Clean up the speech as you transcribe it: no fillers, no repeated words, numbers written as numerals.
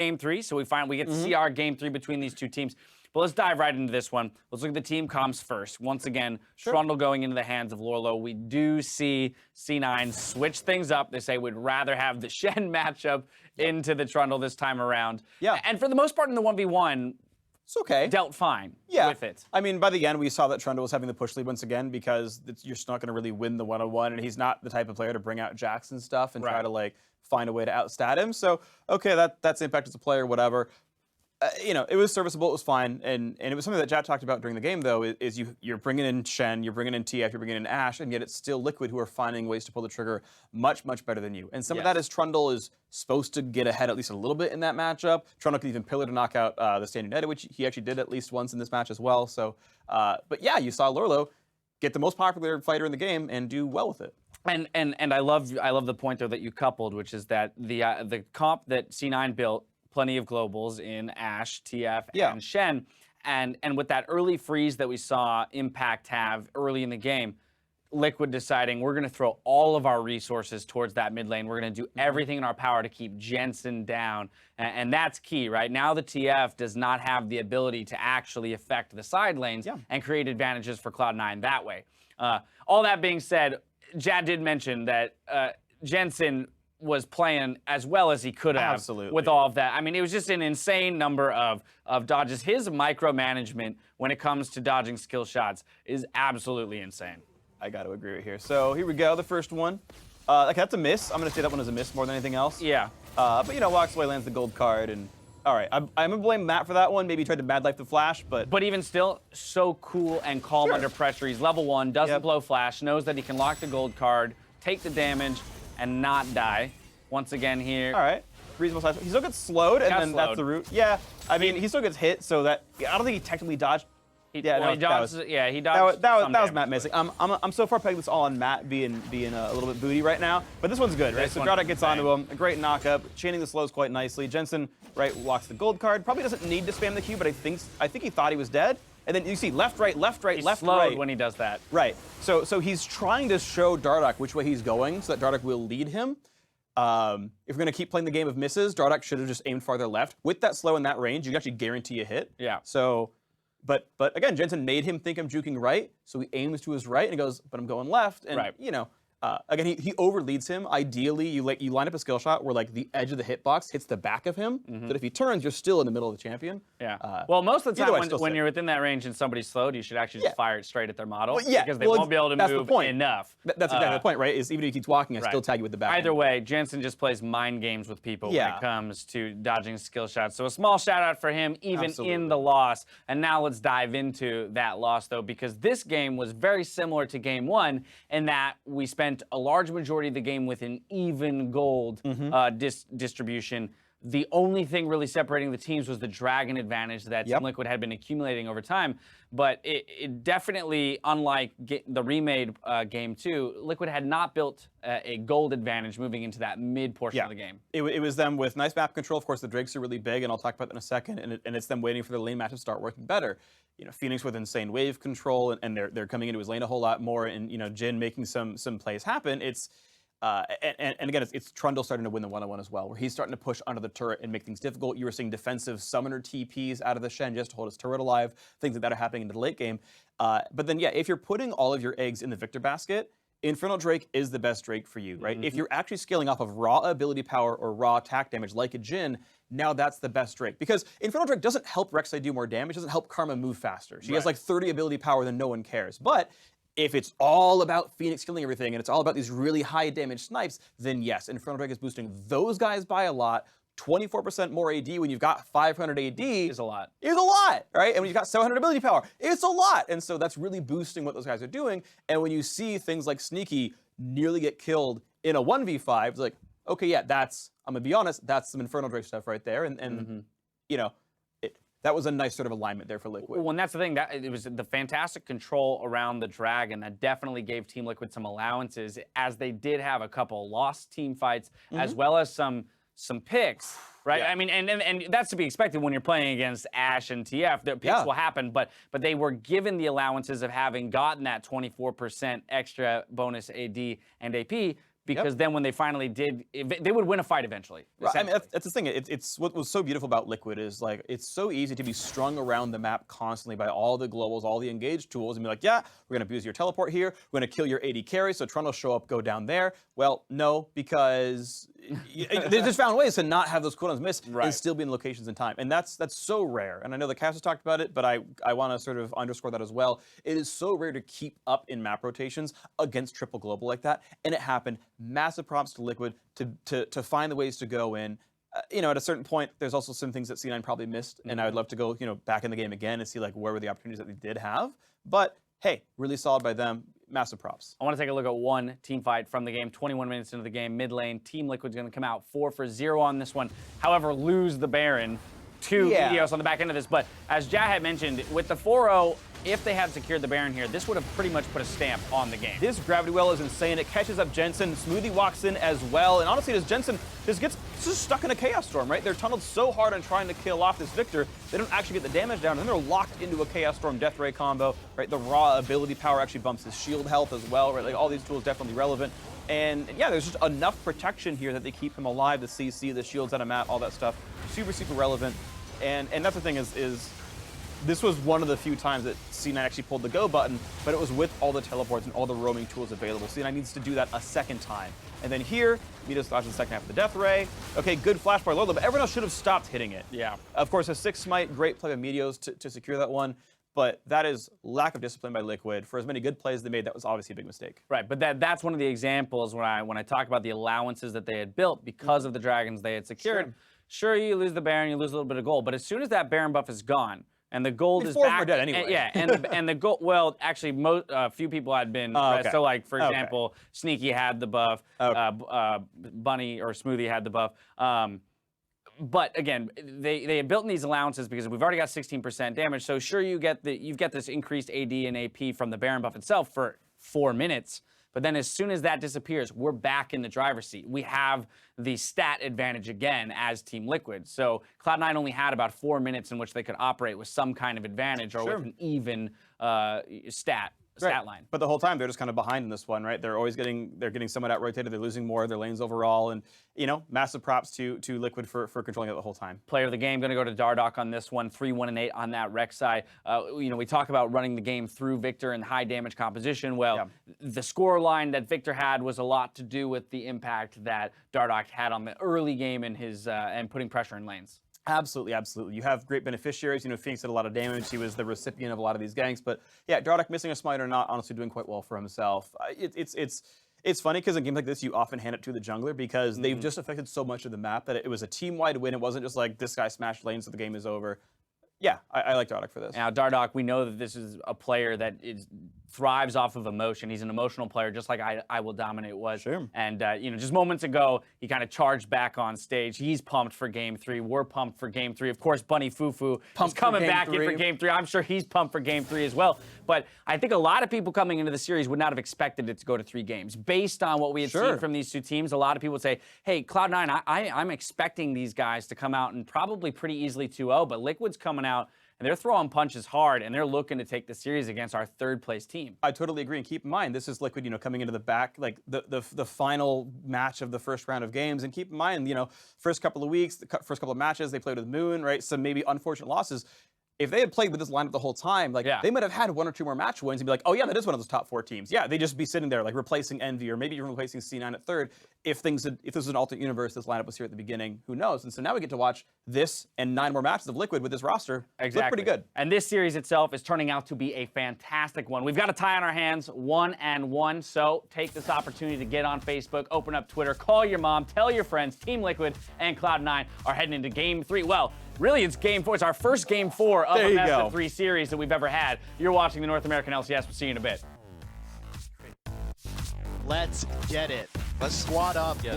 game 3, so we get to see our game 3 between these two teams. But let's dive right into this one. Let's look at the team comps first. Once again, Trundle going into the hands of Lourlo. We do see C9 switch things up. They say we'd rather have the Shen matchup into the Trundle this time around. Yeah. And for the most part in the 1v1, it's okay. Dealt fine with it. I mean, by the end, we saw that Trundle was having the push lead once again because you're just not going to really win the 1-on-1, and he's not the type of player to bring out Jax and stuff and try to, like, find a way to outstat him. So, okay, that's impact as a player, whatever. You know, it was serviceable, it was fine, and it was something that Jack talked about during the game, though, is you're bringing in Shen, you're bringing in TF, you're bringing in Ashe, and yet it's still Liquid who are finding ways to pull the trigger much, much better than you. And some of that is Trundle is supposed to get ahead at least a little bit in that matchup. Trundle can even pillar to knock out the Stand United, which he actually did at least once in this match as well. So, but yeah, you saw Lourlo get the most popular fighter in the game and do well with it. And I love the point, though, that you coupled, which is that the comp that C9 built, plenty of globals in Ashe, TF, and Shen. And with that early freeze that we saw Impact have early in the game, Liquid deciding we're going to throw all of our resources towards that mid lane. We're going to do everything in our power to keep Jensen down. And that's key, right? Now the TF does not have the ability to actually affect the side lanes and create advantages for Cloud9 that way. All that being said, Jad did mention that Jensen was playing as well as he could have with all of that. I mean, it was just an insane number of dodges. His micromanagement when it comes to dodging skill shots is absolutely insane. I got to agree with here. So here we go, the first one. Okay, that's a miss. I'm going to say that one is a miss more than anything else. Yeah. But, you know, walks away, lands the gold card, and all right. I'm going to blame Matt for that one. Maybe he tried to Mad Life the Flash, but... But even still, so cool and calm under pressure. He's level 1, doesn't blow Flash, knows that he can lock the gold card, take the damage, and not die. Once again here. All right. Reasonable size. He still gets slowed, and then that's the route. Yeah. I mean, he still gets hit, so that... I don't think he technically dodged. He dodged. That was Matt missing. I'm so far pegging this all on Matt being a little bit booty right now, but this one's good, right? So Dardoch gets onto him, a great knockup, chaining the slows quite nicely. Jensen, right, walks the gold card. Probably doesn't need to spam the Q, but I think he thought he was dead. And then you see left, right, left, right, left, right. when he does that. Right. So he's trying to show Dardoch which way he's going, so that Dardoch will lead him. If we're going to keep playing the game of misses, Dardoch should have just aimed farther left. With that slow in that range, you can actually guarantee a hit. Yeah. So, but again, Jensen made him think I'm juking right, so he aims to his right and he goes, but I'm going left. And, you know, again, he overleads him. Ideally, you line up a skill shot where, like, the edge of the hitbox hits the back of him, so that if he turns, you're still in the middle of the champion. Yeah. Well, most of the time, when you're within that range and somebody's slowed, you should actually just fire it straight at their model. Well, yeah. Because they won't be able to move enough. That's exactly the point, right? Is even if he keeps walking, I still tag you with the back. Either way, Jensen just plays mind games with people when it comes to dodging skill shots. So a small shout out for him, even in the loss. And now let's dive into that loss, though, because this game was very similar to game 1 in that we spent a large majority of the game with an even gold distribution. The only thing really separating the teams was the dragon advantage that Team Liquid had been accumulating over time. But it definitely, unlike the remade game 2, Liquid had not built a gold advantage moving into that mid portion of the game. It was them with nice map control. Of course, the Drakes are really big, and I'll talk about that in a second. And it's them waiting for their lane match to start working better. You know, Fenix with insane wave control, and they're coming into his lane a whole lot more, and, you know, Jhin making some plays happen. It's and again, it's Trundle starting to win the 1-on-1 as well, where he's starting to push under the turret and make things difficult. You were seeing defensive summoner TPs out of the Shen just to hold his turret alive. Things like that are happening into the late game. But then, yeah, if you're putting all of your eggs in the Viktor basket, Infernal Drake is the best Drake for you, right? If you're actually scaling off of raw ability power or raw attack damage like a Jhin, now that's the best Drake. Because Infernal Drake doesn't help rek'sai do more damage, doesn't help Karma move faster. She has like 30 ability power, then no one cares. But if it's all about Fenix killing everything and it's all about these really high damage snipes, then yes, Infernal Drake is boosting those guys by a lot. 24% more AD when you've got 500 AD is a lot. Is a lot, right? And when you've got 700 ability power, it's a lot. And so that's really boosting what those guys are doing. And when you see things like Sneaky nearly get killed in a 1v5, it's like, okay, yeah, I'm gonna be honest, that's some Infernal Drake stuff right there. And you know, that was a nice sort of alignment there for Liquid. Well, and that's the thing, that it was the fantastic control around the Dragon that definitely gave Team Liquid some allowances, as they did have a couple lost team fights, as well as some picks, right? I mean, and that's to be expected when you're playing against Ashe and TF. The picks will happen, but they were given the allowances of having gotten that 24% extra bonus AD and AP because then when they finally did, they would win a fight eventually. Right. I mean, that's the thing. It's what was so beautiful about Liquid is like it's so easy to be strung around the map constantly by all the globals, all the engaged tools, and be like, yeah, we're gonna abuse your teleport here, we're gonna kill your AD carry, so Trundle show up, go down there. Well, no, because they just found ways to not have those cooldowns missed and still be in locations in time, and that's so rare. And I know the cast has talked about it, but I want to sort of underscore that as well. It is so rare to keep up in map rotations against triple global like that, and it happened. Massive props to Liquid to find the ways to go in. At a certain point, there's also some things that C9 probably missed, and I would love to go, back in the game again and see like where were the opportunities that they did have. But hey, really solid by them. Massive props. I want to take a look at one team fight from the game. 21 minutes into the game, mid lane. Team Liquid's going to come out 4 for 0 on this one. However, lose the Baron to Meteos on the back end of this. But as Jah had mentioned, with the 4-0, if they had secured the Baron here, this would have pretty much put a stamp on the game. This gravity well is insane. It catches up Jensen. Smoothie walks in as well. And honestly, this Jensen just gets stuck in a Chaos Storm, right? They're tunneled so hard on trying to kill off this Viktor, they don't actually get the damage down, and then they're locked into a Chaos Storm Death Ray combo, right? The raw ability power actually bumps his shield health as well, right? Like all these tools definitely relevant. And yeah, there's just enough protection here that they keep him alive, the CC, the shields out of mat, all that stuff. Super, super relevant. And that's the thing is this was one of the few times that C9 actually pulled the go button, but it was with all the teleports and all the roaming tools available. C9 needs to do that a second time. And then here, Meteos flashes the second half of the Death Ray. Okay, good flash by Lourlo, but everyone else should have stopped hitting it. Yeah. Of course, a 6 smite, great play by Meteos to secure that one. But that is lack of discipline by Liquid. For as many good plays they made, that was obviously a big mistake. Right, but that's one of the examples when I talk about the allowances that they had built because of the dragons they had secured. Sure, you lose the Baron, you lose a little bit of gold, but as soon as that Baron buff is gone, and the gold is back. Dead anyway. And the gold. Well, actually, few people had been. So, like for example, Sneaky had the buff. Bunny or Smoothie had the buff. But again, they had built in these allowances because we've already got 16% damage. So sure, you get this increased AD and AP from the Baron buff itself for 4 minutes. But then as soon as that disappears, we're back in the driver's seat. We have the stat advantage again as Team Liquid. So Cloud9 only had about 4 minutes in which they could operate with some kind of advantage or with an even stat line. But the whole time they're just kind of behind in this one, right? They're getting somewhat out rotated. They're losing more of their lanes overall, and massive props to Liquid for controlling it the whole time. Player of the game going to go to Dardoch on this one. 3-1-8 on that rek'sai. We talk about running the game through Viktor and high damage composition. Well, the score line that Viktor had was a lot to do with the impact that Dardoch had on the early game in his and putting pressure in lanes. Absolutely, absolutely. You have great beneficiaries. Fenix did a lot of damage. He was the recipient of a lot of these ganks. But yeah, Dardoch missing a smite or not, honestly doing quite well for himself. It's funny because in games like this, you often hand it to the jungler because they've just affected so much of the map that it was a team-wide win. It wasn't just like this guy smashed lanes so the game is over. Yeah, I like Dardoch for this. Now, Dardoch, we know that this is a player that thrives off of emotion. He's an emotional player, just like I Will Dominate was. Sure. And, just moments ago, he kind of charged back on stage. He's pumped for Game 3. We're pumped for Game 3. Of course, Bunny Fufu is coming back in for Game 3. I'm sure he's pumped for Game 3 as well. But I think a lot of people coming into the series would not have expected it to go to 3 games. Based on what we had seen from these two teams, a lot of people would say, hey, Cloud9, I'm expecting these guys to come out and probably pretty easily 2-0, but Liquid's coming out and they're throwing punches hard, and they're looking to take the series against our third-place team. I totally agree, and keep in mind, this is Liquid, coming into the back, like the final match of the first round of games, and keep in mind, first couple of weeks, first couple of matches, they played with Moon, right? Some maybe unfortunate losses. If they had played with this lineup the whole time, they might have had 1 or 2 more match wins and be like, oh yeah, that is one of those top 4 teams. Yeah, they'd just be sitting there like replacing Envy or maybe even replacing C9 at third. If this was an alternate universe, this lineup was here at the beginning, who knows? And so now we get to watch this and 9 more matches of Liquid with this roster. Exactly. Look pretty good. And this series itself is turning out to be a fantastic one. We've got a tie on our hands, 1-1. So take this opportunity to get on Facebook, open up Twitter, call your mom, tell your friends. Team Liquid and Cloud9 are heading into Game 3. Well, really, it's Game 4. It's our first Game 4 of a best of 3 series that we've ever had. You're watching the North American LCS. We'll see you in a bit. Let's get it. Let's squad up. Let's